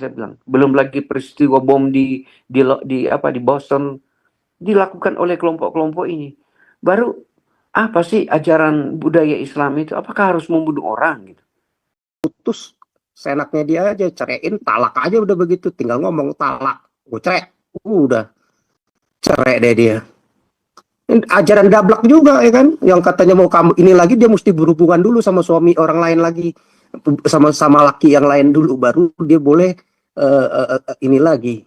saya bilang. Belum lagi peristiwa bom di Boston dilakukan oleh kelompok-kelompok ini. Baru apa sih ajaran budaya Islam itu? Apakah harus membunuh orang gitu? Putus seenaknya dia aja, ceraiin, talak aja udah begitu, tinggal ngomong talak, gue cerai, udah cerai deh dia. Ajaran gablak juga ya kan, yang katanya mau kamu ini lagi, dia mesti berhubungan dulu sama suami orang lain lagi, sama laki yang lain dulu, baru dia boleh ini lagi,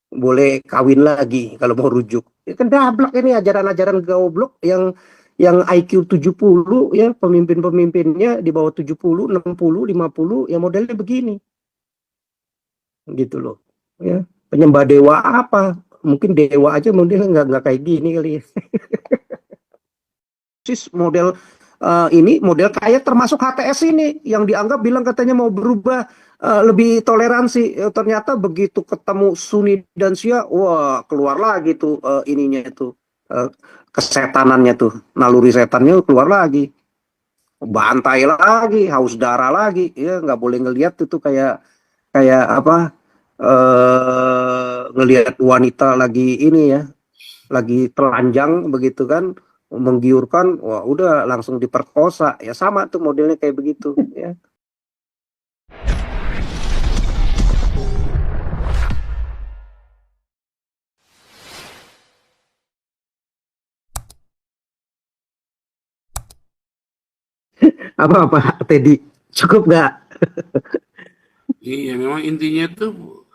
boleh kawin lagi kalau mau rujuk. Ya kan gablak ini, ajaran-ajaran goblok yang IQ 70 ya, pemimpin-pemimpinnya di bawah 70, 60, 50 ya modelnya begini. Gitu loh. Ya, penyembah dewa apa? Mungkin dewa aja modelnya nggak kayak gini kali ya. Model ini model kayak termasuk HTS ini yang dianggap bilang katanya mau berubah, lebih toleransi, ternyata begitu ketemu Sunni dan Syiah, wah keluar lagi tuh ininya itu, kesetanannya tuh, naluri setannya keluar lagi, bantai lagi, haus darah lagi, ya nggak boleh ngelihat itu kayak kayak apa, ngelihat wanita lagi ini ya, lagi telanjang begitu kan, menggiurkan, wah udah langsung diperkosa ya, sama tuh modelnya kayak begitu ya. Apa Teddy, cukup nggak? Iya, memang intinya tuh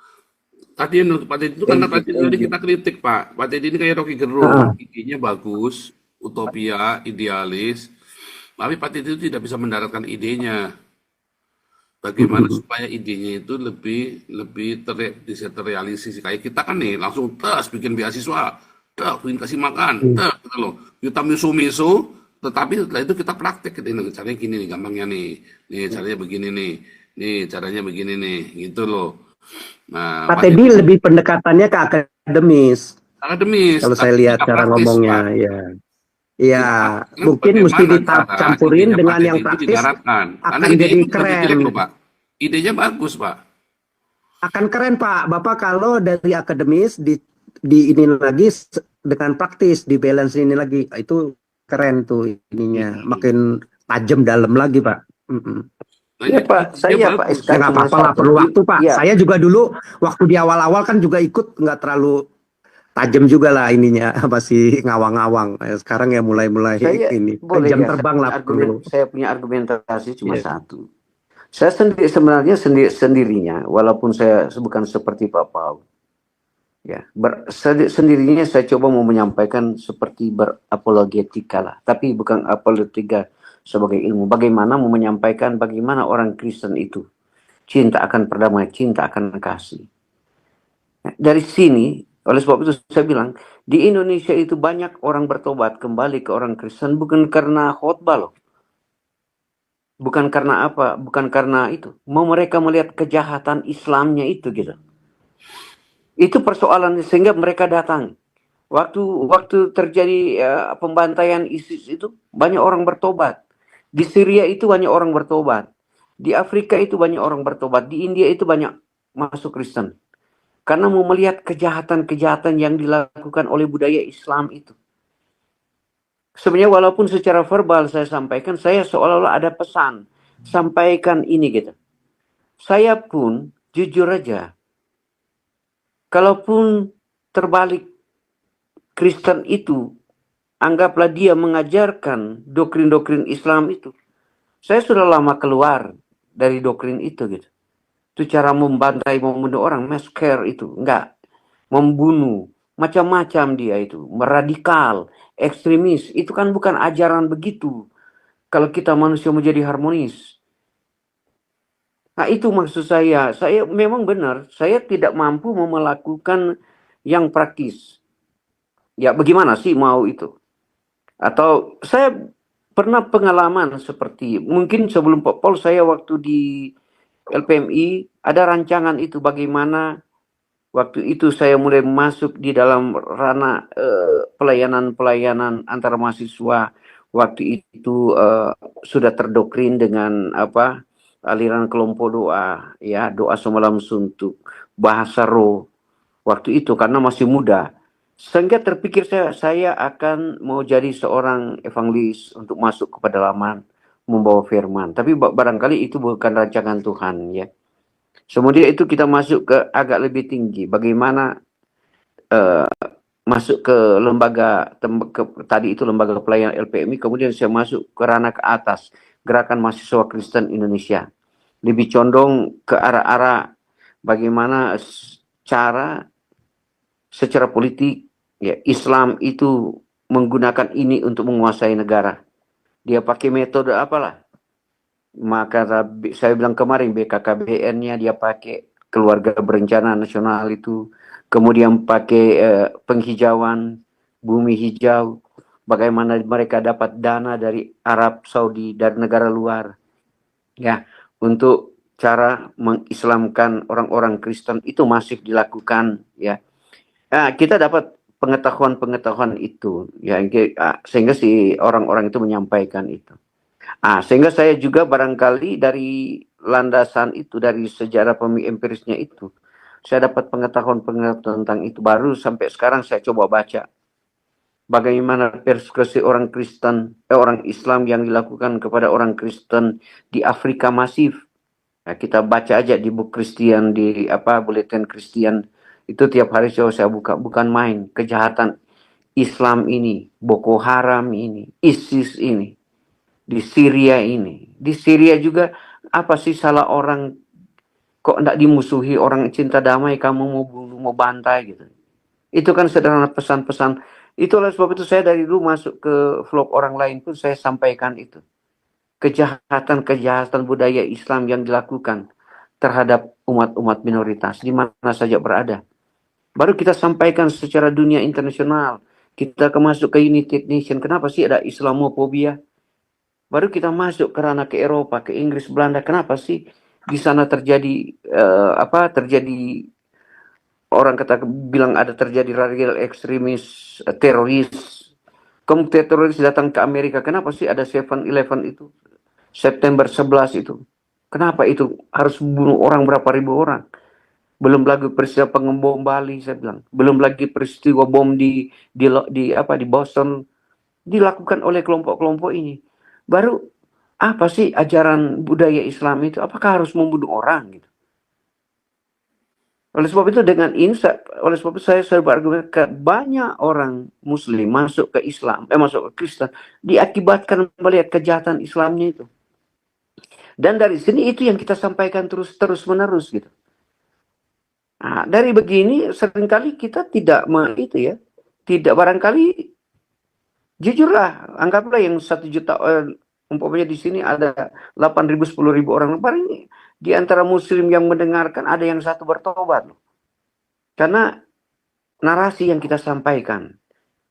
tadi menurut Pak Teddy itu, karena tadi kita kritik Pak. Pak Teddy ini kayak Rocky Gerung, idenya bagus, utopia, idealis. Tapi Pak Teddy itu tidak bisa mendaratkan idenya. Bagaimana supaya idenya itu lebih lebih bisa terrealisasi. Kayak kita kan nih langsung tes bikin beasiswa, tes bikin kasih makan, tes gitu loh. Kita misu-misu, tetapi setelah itu kita praktek. Ini caranya gini nih, gampangnya nih caranya begini nih caranya begini nih, gitu loh. Nah, Pak Pak Teddy Teddy lebih pendekatannya ke akademis akademis, kalau saya tapi lihat tidak cara praktis Pak. ngomongnya ya. Ya, mungkin mesti Bagaimana cara dicampurin idenya Pak dengan Teddy yang itu praktis, didaratkan? Karena akan idenya jadi itu bukan jelek keren. loh Pak. Idenya bagus Pak. Akan keren Pak, Bapak kalau dari akademis di ini lagi dengan praktis, di balance ini lagi, itu keren tuh ininya, makin tajam dalam lagi Pak. Nah, Ya dia Pak, saya Pak bagus. SK Ya nggak cuma apa-apa lah, satu. perlu waktu Pak. Ya, Saya juga dulu waktu di awal-awal kan juga ikut, nggak terlalu tajam juga lah ininya, masih ngawang-ngawang. Sekarang ya mulai-mulai saya ini, boleh jam ya. terbang lah perlu. Saya punya argumentasi cuma Ya. satu. Saya sebenarnya sendirinya, walaupun saya bukan seperti Pak Paul. Ya, sendirinya saya coba mau menyampaikan seperti berapologetika lah, tapi bukan apologetika sebagai ilmu. Bagaimana mau menyampaikan bagaimana orang Kristen itu cinta akan perdamaian, cinta akan kasih. Dari sini, oleh sebab itu saya bilang, di Indonesia itu banyak orang bertobat kembali ke orang Kristen bukan karena khotbah loh. Bukan karena apa, bukan karena itu. Mau mereka melihat kejahatan Islamnya itu gitu. Itu persoalannya sehingga mereka datang. Waktu terjadi pembantaian ISIS itu banyak orang bertobat. Di Syria itu banyak orang bertobat. Di Afrika itu banyak orang bertobat. Di India itu banyak masuk Kristen. Karena mau melihat kejahatan-kejahatan yang dilakukan oleh budaya Islam itu. Sebenarnya walaupun secara verbal saya sampaikan, saya seolah-olah ada pesan. Sampaikan ini gitu. Saya pun jujur aja, kalaupun terbalik Kristen itu, anggaplah dia mengajarkan doktrin-doktrin Islam itu. Saya sudah lama keluar dari doktrin itu gitu. Itu cara membantai, membunuh orang, mass care itu. Enggak. Membunuh. Macam-macam dia itu. Meradikal, ekstremis. Itu kan bukan ajaran begitu. Kalau kita manusia menjadi harmonis. Nah itu maksud saya. Saya memang benar. Saya tidak mampu melakukan yang praktis. Ya bagaimana sih mau itu? Atau saya pernah pengalaman seperti, mungkin sebelum Pak Paul saya waktu di LPMI ada rancangan itu bagaimana waktu itu saya mulai masuk di dalam ranah pelayanan-pelayanan antar mahasiswa. Waktu itu sudah terdoktrin dengan aliran kelompok doa, ya, doa semalam suntuk, bahasa roh waktu itu karena masih muda. Sehingga terpikir saya akan mau jadi seorang evangelis untuk masuk ke pedalaman membawa firman. Tapi barangkali itu bukan rancangan Tuhan, ya. Kemudian itu kita masuk ke agak lebih tinggi. Bagaimana masuk ke lembaga tadi itu lembaga pelayanan LPMI, kemudian saya masuk ke ranah ke atas, Gerakan Mahasiswa Kristen Indonesia. Lebih condong ke arah-arah bagaimana cara secara politik, ya, Islam itu menggunakan ini untuk menguasai negara. Dia pakai metode apalah? Maka saya bilang kemarin BKKBN-nya dia pakai keluarga berencana nasional itu, kemudian pakai penghijauan, bumi hijau, bagaimana mereka dapat dana dari Arab Saudi, dari negara luar, ya, untuk cara mengislamkan orang-orang Kristen itu masif dilakukan, ya. Nah, kita dapat pengetahuan-pengetahuan itu, ya, sehingga si orang-orang itu menyampaikan itu. Sehingga saya juga barangkali dari landasan itu, dari sejarah empirisnya itu, saya dapat pengetahuan-pengetahuan tentang itu. Baru sampai sekarang saya coba baca bagaimana persekusi orang Kristen, orang Islam yang dilakukan kepada orang Kristen di Afrika masif. Nah, kita baca aja di buku Kristen, di Buletin Kristen itu tiap hari saya buka, bukan main kejahatan Islam ini, Boko Haram ini, ISIS ini. Di Syria ini. Di Syria juga apa sih salah orang kok enggak dimusuhi, orang cinta damai kamu mau bunuh, mau bantai gitu. Itu kan sederhana pesan-pesan. Itu oleh sebab itu saya dari dulu masuk ke vlog orang lain pun saya sampaikan itu. Kejahatan-kejahatan budaya Islam yang dilakukan terhadap umat-umat minoritas di mana saja berada. Baru kita sampaikan secara dunia internasional. Kita masuk ke United Nation. Kenapa sih ada Islamophobia? Baru kita masuk ke ranah ke Eropa, ke Inggris, Belanda. Kenapa sih di sana terjadi terjadi orang bilang ada terjadi radical ekstremis, teroris. Kemudian teroris datang ke Amerika. Kenapa sih ada 7/11 itu? September 11 itu. Kenapa itu harus bunuh orang berapa ribu orang? Belum lagi peristiwa pengebom Bali, saya bilang. Belum lagi peristiwa bom di Boston dilakukan oleh kelompok-kelompok ini. Baru apa sih ajaran budaya Islam itu? Apakah harus membunuh orang gitu? Oleh sebab itu saya berargumen banyak orang Muslim masuk ke Islam, masuk ke Kristen diakibatkan melihat kejahatan Islamnya itu. Dan dari sini itu yang kita sampaikan terus menerus gitu. Nah, dari begini seringkali kita tidak tidak barangkali. Jujurlah, anggaplah yang 1 juta, umpamanya di sini ada 8.000, 10.000 orang. Paling di antara Muslim yang mendengarkan ada yang satu bertobat loh. Karena narasi yang kita sampaikan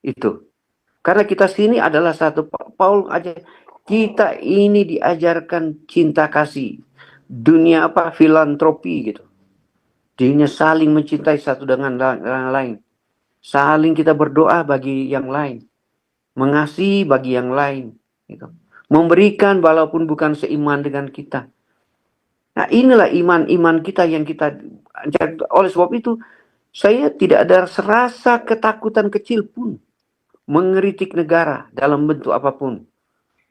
itu. Karena kita sini adalah satu, Paul aja, kita ini diajarkan cinta kasih, dunia filantropi gitu. Dunia saling mencintai satu dengan lain. Saling kita berdoa bagi yang lain. Mengasihi bagi yang lain, gitu. Memberikan walaupun bukan seiman dengan kita. Nah, inilah iman kita yang kita. Oleh sebab itu, saya tidak ada rasa ketakutan kecil pun mengkritik negara dalam bentuk apapun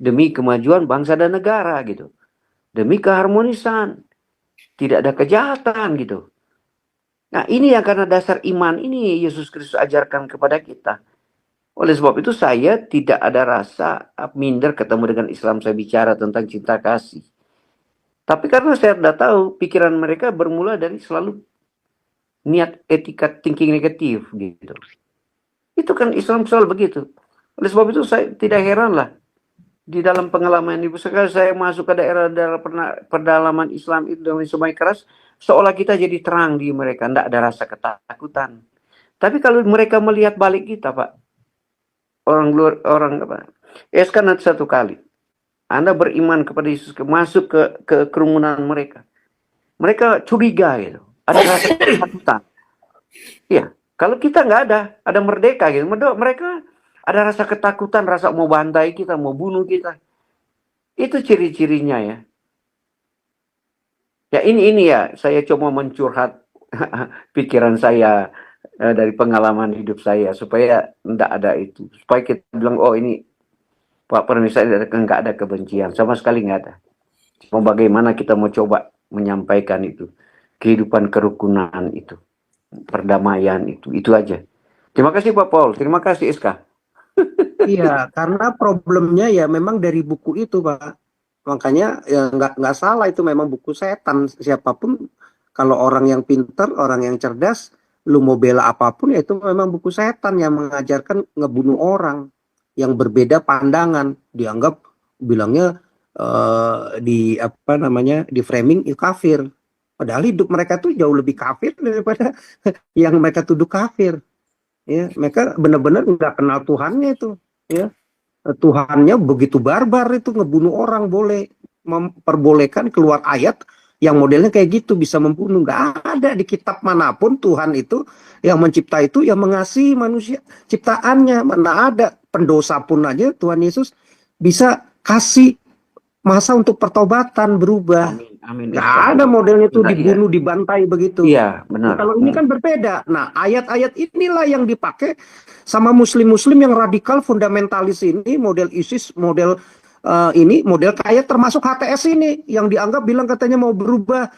demi kemajuan bangsa dan negara, gitu. Demi keharmonisan, tidak ada kejahatan, gitu. Nah, ini yang karena dasar iman ini Yesus Kristus ajarkan kepada kita. Oleh sebab itu saya tidak ada rasa minder ketemu dengan Islam saya bicara tentang cinta kasih. Tapi karena saya sudah tahu pikiran mereka bermula dari selalu niat etika thinking negatif gitu. Itu kan Islam selalu begitu. Oleh sebab itu saya tidak heran lah di dalam pengalaman ibu sekali saya masuk ke daerah-daerah pedalaman Islam itu dengan Sungai Keras, seolah kita jadi terang di mereka, tidak ada rasa ketakutan. Tapi kalau mereka melihat balik kita, Pak, orang kan satu kali Anda beriman kepada Yesus, masuk ke kerumunan mereka curiga gitu, ada rasa ketakutan. Ya, kalau kita nggak ada merdeka gitu, mereka ada rasa ketakutan, rasa mau bantai kita, mau bunuh kita. Itu ciri-cirinya ya. Ya ini ya, saya coba mencurhat pikiran saya dari pengalaman hidup saya supaya enggak ada itu. Supaya kita bilang, oh ini Pak Permisa enggak ada kebencian, sama sekali enggak ada. Mau bagaimana kita mau coba menyampaikan itu, kehidupan kerukunan itu, perdamaian itu aja. Terima kasih Pak Paul, terima kasih Iska. Iya, karena problemnya ya memang dari buku itu, Pak. Makanya ya nggak salah, itu memang buku setan. Siapapun, kalau orang yang pinter, orang yang cerdas, lu mau bela apapun ya itu memang buku setan yang mengajarkan ngebunuh orang yang berbeda pandangan. Dianggap, bilangnya di apa namanya, di framing itu kafir. Padahal hidup mereka tuh jauh lebih kafir daripada yang mereka tuduh kafir. Ya, mereka benar-benar nggak kenal Tuhannya itu. Ya, Tuhannya begitu barbar, itu ngebunuh orang boleh, memperbolehkan keluar ayat yang modelnya kayak gitu, bisa membunuh. Nggak ada di kitab manapun Tuhan itu yang mencipta itu yang mengasihi manusia ciptaannya. Mana ada, pendosa pun aja Tuhan Yesus bisa kasih masa untuk pertobatan, berubah. Amin, amin. Nggak ada modelnya tuh Nah, dibunuh, dibantai begitu. Iya, Nah, benar. kalau ini kan berbeda. Nah, ayat-ayat inilah yang dipakai sama muslim-muslim yang radikal fundamentalis ini, model ISIS, model ini, model kayak termasuk HTS ini yang dianggap bilang katanya mau berubah,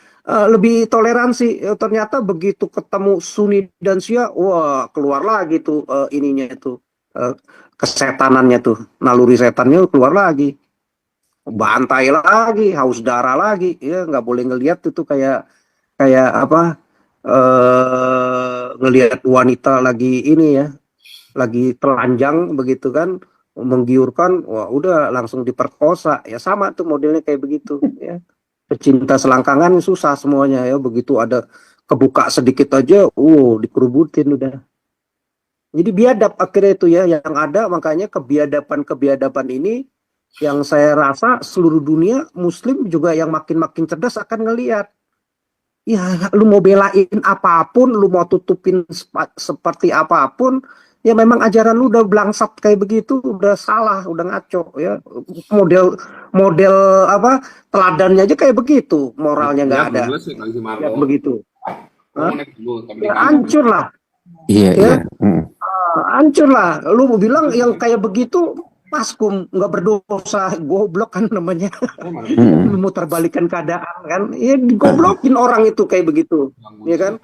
lebih toleransi. Ternyata begitu ketemu Sunni dan Syiah, wah keluar lagi tuh ininya itu, kesetanannya tuh, naluri setannya keluar lagi. Bantai lagi, haus darah lagi, ya nggak boleh ngelihat itu kayak kayak apa, ngelihat wanita lagi ini ya, lagi telanjang begitu kan, menggiurkan, wah udah langsung diperkosa. Ya sama tuh modelnya kayak begitu ya. Pecinta selangkangan susah semuanya ya, begitu ada kebuka sedikit aja, dikerubutin udah. Jadi biadab akhirnya itu ya yang ada. Makanya kebiadaban ini yang saya rasa seluruh dunia muslim juga yang makin-makin cerdas akan ngelihat. Ya, lu mau belain apapun, lu mau tutupin seperti apapun, ya memang ajaran lu udah blangsat kayak begitu, udah salah, udah ngaco ya. Model apa, teladannya aja kayak begitu, moralnya nggak ada. Ya, begitu. Ya, hancur lah. Iya, ya. iya. Hancur lah. Lu mau bilang yang kayak begitu maskum, nggak berdosa, goblok kan namanya. Memutarbalikkan keadaan kan, ya digoblokin orang itu kayak begitu, ya kan,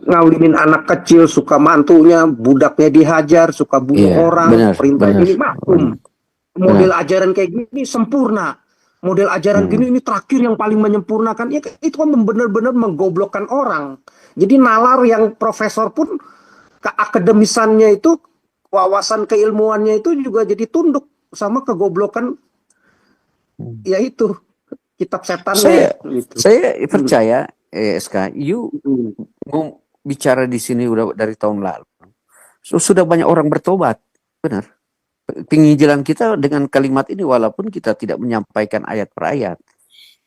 ngawinin anak kecil, suka mantunya, budaknya dihajar, suka bunuh orang, perintah ini makum. Model ajaran kayak gini sempurna, model ajaran gini ini terakhir yang paling menyempurnakan, ya itu kan benar-benar menggoblokkan orang. Jadi nalar yang profesor pun, keakademisannya itu, wawasan keilmuannya itu juga jadi tunduk sama kegoblokan, yaitu kitab setan. Saya percaya, SK, mau bicara di sini udah dari tahun lalu. Sudah banyak orang bertobat, benar. Penginjilan kita dengan kalimat ini, walaupun kita tidak menyampaikan ayat per ayat.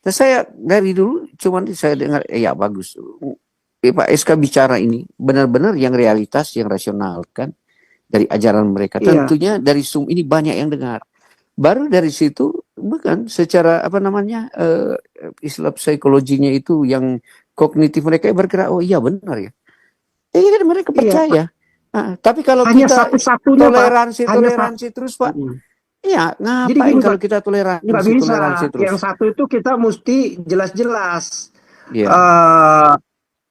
Dan saya dari dulu cuman saya dengar, ya bagus. Pak SK bicara ini benar-benar yang realitas, yang rasional kan. Dari ajaran mereka, tentunya dari Zoom ini banyak yang dengar. Baru dari situ, bukan secara apa namanya, Islam psikologinya itu yang kognitif mereka bergerak, oh iya benar ya. Kan mereka percaya. Nah, tapi kalau hanya kita toleransi terus Pak, iya ngapain kalau kita toleransi terus? Yang satu itu kita mesti jelas-jelas,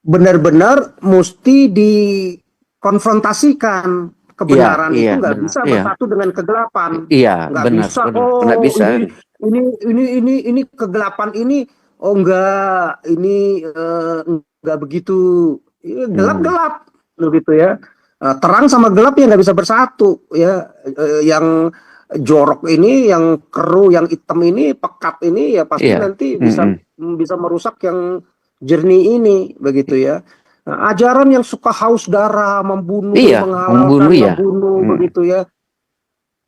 benar-benar mesti dikonfrontasikan. Kebenaran itu nggak bisa bersatu dengan kegelapan. Nggak bisa. Nggak bisa. Ini kegelapan ini, enggak, ini enggak begitu. Gelap-gelap, begitu ya. Terang sama gelap ya nggak bisa bersatu ya. Yang jorok ini, yang keruh, yang hitam ini, pekat ini ya pasti nanti bisa merusak yang jernih ini, begitu ya. Nah, ajaran yang suka haus darah, membunuh, membunuh, begitu ya.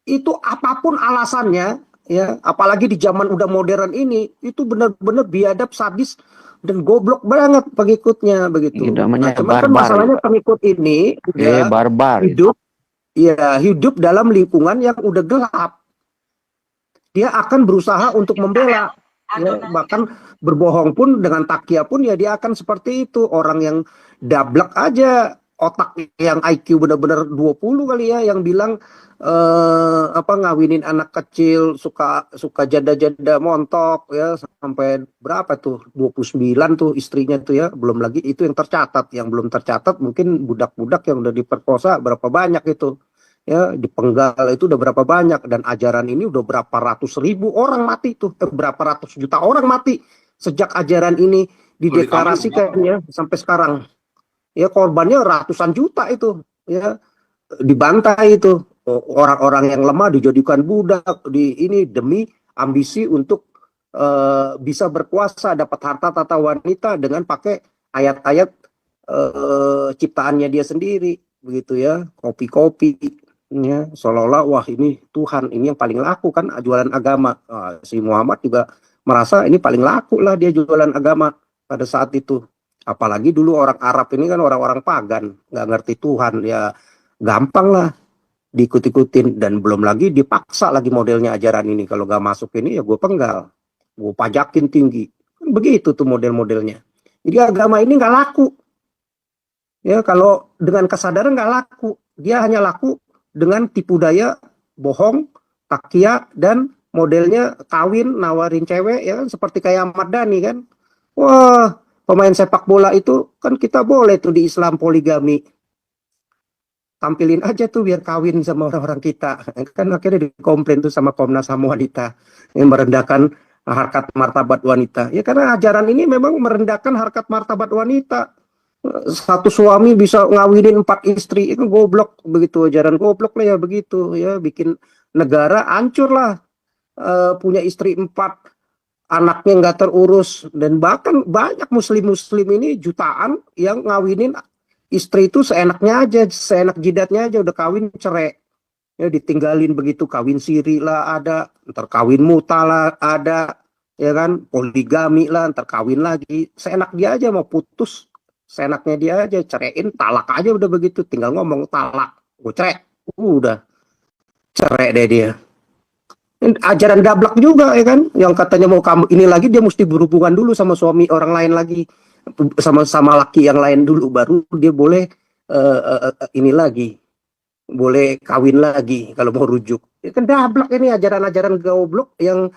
Itu apapun alasannya, ya, apalagi di zaman udah modern ini, itu benar-benar biadab, sadis, dan goblok banget pengikutnya, begitu. Nah, cuman kan masalahnya pengikut ini hidup dalam lingkungan yang udah gelap. Dia akan berusaha untuk membela Ya, bahkan berbohong pun dengan takia pun ya dia akan seperti itu. Orang yang dablek aja, otak yang IQ benar-benar 20 kali ya, yang bilang apa ngawinin anak kecil, suka suka janda-janda montok ya, sampai berapa tuh, 29 tuh istrinya tuh ya. Belum lagi itu yang tercatat, yang belum tercatat mungkin budak-budak yang udah diperkosa berapa banyak itu ya, dipenggal itu udah berapa banyak. Dan ajaran ini udah berapa ratus ribu orang mati tuh, berapa ratus juta orang mati sejak ajaran ini dideklarasikan ya, sampai sekarang ya korbannya ratusan juta itu ya, dibantai itu orang-orang yang lemah, dijadikan budak di ini demi ambisi untuk bisa berkuasa, dapat harta tata wanita dengan pakai ayat-ayat ciptaannya dia sendiri begitu ya, kopi-kopi ya, seolah-olah wah ini Tuhan, ini yang paling laku kan jualan agama. Si Muhammad juga merasa ini paling laku lah dia jualan agama pada saat itu. Apalagi dulu orang Arab ini kan orang-orang pagan, nggak ngerti Tuhan ya, gampang lah diikut-ikutin. Dan belum lagi dipaksa lagi modelnya ajaran ini, kalau nggak masuk ini ya gue penggal, gue pajakin tinggi, kan begitu tuh model-modelnya. Jadi agama ini nggak laku ya, kalau dengan kesadaran nggak laku, dia hanya laku dengan tipu daya, bohong, takia, dan modelnya kawin, nawarin cewek ya kan, seperti kayak Ahmad Dhani kan. Wah, pemain sepak bola itu kan kita boleh tuh di Islam poligami. Tampilin aja tuh biar kawin sama orang-orang kita. Kan akhirnya dikomplain tuh sama Komnas HAM wanita yang merendahkan harkat martabat wanita. Ya karena ajaran ini memang merendahkan harkat martabat wanita. Satu suami bisa ngawinin 4 istri, itu goblok begitu, ajaran goblok lah ya begitu ya, bikin negara hancur lah. Punya istri 4, anaknya nggak terurus, dan bahkan banyak muslim ini jutaan yang ngawinin istri itu seenaknya aja, seenak jidatnya aja, udah kawin cerai ya, ditinggalin begitu, kawin siri lah ada, ntar kawin muta lah ada ya kan, poligami lah, ntar kawin lagi, seenak dia aja, mau putus seenaknya dia aja, ceraiin, talak aja udah begitu, tinggal ngomong talak, gue cerai, udah cerai deh dia. Ajaran dablak juga ya kan, yang katanya mau kamu ini lagi, dia mesti berhubungan dulu sama suami orang lain lagi, sama laki yang lain dulu, baru dia boleh ini lagi, boleh kawin lagi kalau mau rujuk. Ya kan dablak ini, ajaran-ajaran goblok yang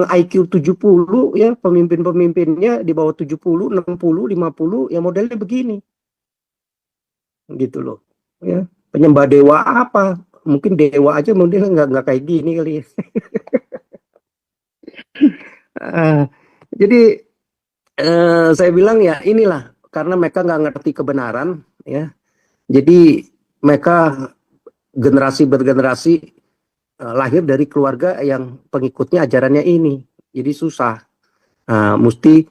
IQ 70 ya, pemimpin-pemimpinnya di bawah 70, 60, 50 ya modelnya begini. Gitu loh. Ya, penyembah dewa apa? Mungkin dewa aja modelnya nggak kayak gini kali ya. Jadi saya bilang ya inilah, karena mereka nggak ngerti kebenaran ya. Jadi mereka generasi bergenerasi lahir dari keluarga yang pengikutnya ajarannya ini, jadi susah. Mesti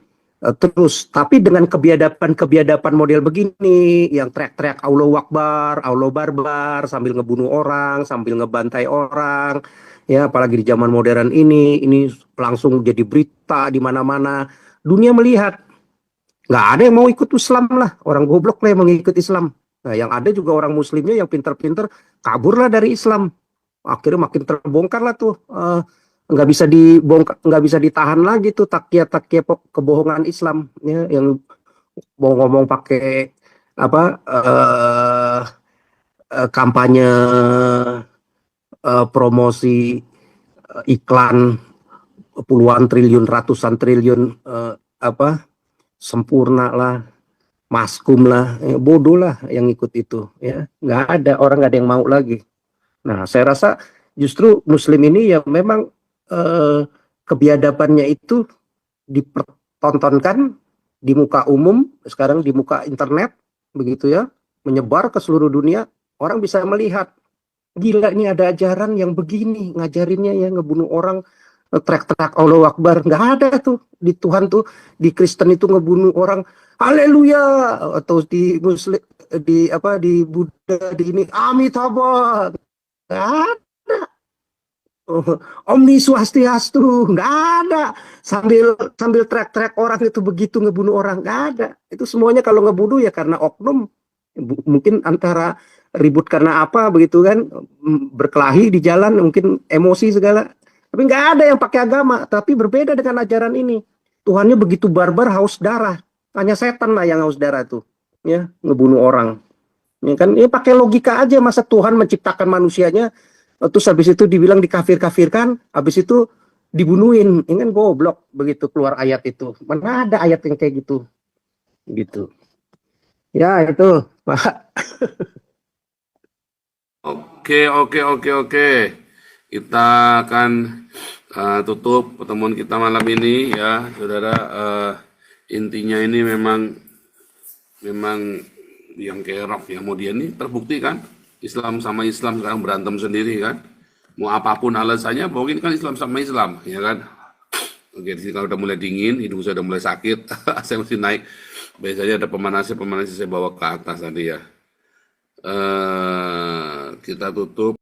terus, tapi dengan kebiadaban model begini, yang teriak-teriak Allahu Akbar, Allahu Barbar, sambil ngebunuh orang, sambil ngebantai orang, ya apalagi di zaman modern ini langsung jadi berita di mana-mana, dunia melihat. Nggak ada yang mau ikut Islam lah, orang goblok lah yang mau ikut Islam. Nah, yang ada juga orang Muslimnya yang pinter-pinter kabur lah dari Islam. Akhirnya makin terbongkar lah tuh, nggak bisa dibongkar, nggak bisa ditahan lagi tuh takia-takia kebohongan Islam ya, yang mau ngomong pakai apa kampanye, promosi, iklan puluhan triliun, ratusan triliun, apa sempurna lah, maskum lah, ya, bodoh lah yang ikut itu ya, nggak ada orang, nggak ada yang mau lagi. Nah, saya rasa justru Muslim ini ya memang kebiadabannya itu dipertontonkan di muka umum, sekarang di muka internet begitu ya, menyebar ke seluruh dunia, orang bisa melihat, gila ini ada ajaran yang begini, ngajarinnya ya ngebunuh orang, teriak-teriak Allahu Akbar, nggak ada tuh di Tuhan tuh, di Kristen itu ngebunuh orang haleluya, atau di Muslim, di apa, di Buddha, di ini Amitabha, nggak ada. Omni Swastiastu, nggak ada. Sambil teriak-teriak orang itu begitu ngebunuh orang, nggak ada. Itu semuanya kalau ngebunuh ya karena oknum, mungkin antara ribut karena apa begitu kan, berkelahi di jalan, mungkin emosi segala. Tapi nggak ada yang pakai agama, tapi berbeda dengan ajaran ini. Tuhannya begitu barbar, haus darah. Hanya setan lah yang haus darah tuh, ya, ngebunuh orang. Ya kan, ini pakai logika aja, masa Tuhan menciptakan manusianya, terus habis itu dibilang dikafir-kafirkan, habis itu dibunuhin. Ini kan goblok begitu keluar ayat itu. Mana ada ayat yang kayak gitu? Gitu. Ya itu, Pak. Oke, oke, oke, oke. Kita akan tutup pertemuan kita malam ini ya, saudara. Intinya ini memang yang kerok ya. Kemudian ini terbukti kan, Islam sama Islam sekarang berantem sendiri kan. Mau apapun alasannya, mungkin kan Islam sama Islam, ya kan. Oke, di sini kalau udah mulai dingin, hidung saya udah mulai sakit, saya mesti naik. Biasanya ada pemanasnya saya bawa ke atas tadi ya. Kita tutup